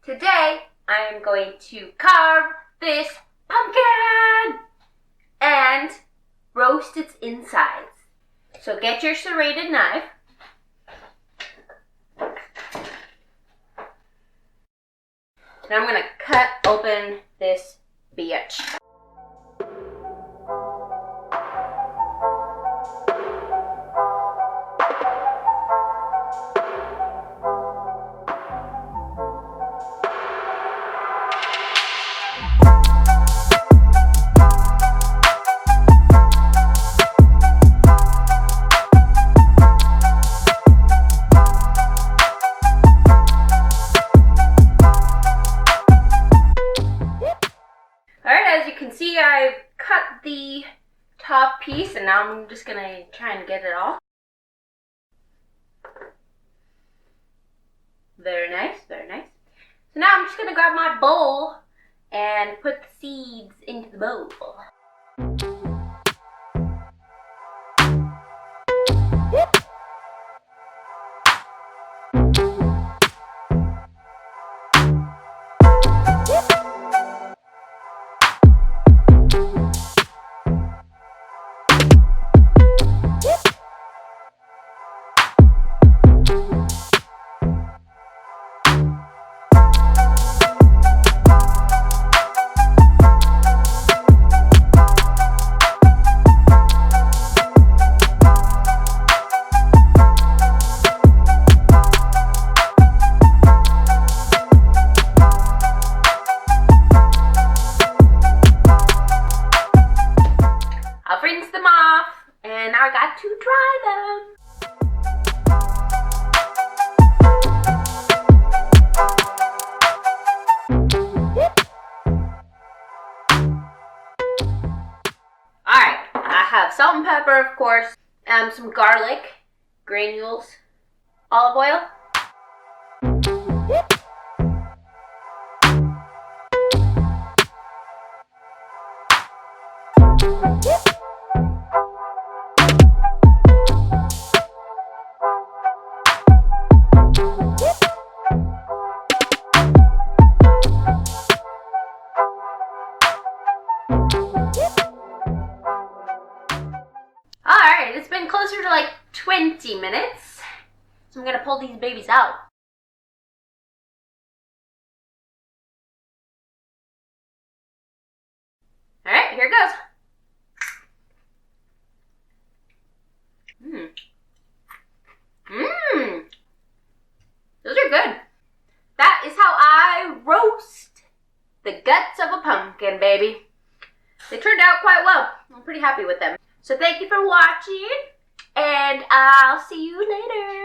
Today, I am going to carve this pumpkin and roast its insides. So get your serrated knife. And I'm going to cut open this bitch. As you can see, I've cut the top piece and now I'm just going to try and get it off. Very nice, very nice. So now I'm just going to grab my bowl and put the seeds into the bowl. I'll rinse them off, and now I got to dry them. Alright, I have salt and pepper, of course, some garlic, granules, olive oil. Alright, it's been closer to like 20 minutes, so I'm going to pull these babies out. Alright, here it goes. Those are good. That is how I roast the guts of a pumpkin, baby. They turned out quite well. I'm pretty happy with them. So thank you for watching, and I'll see you later.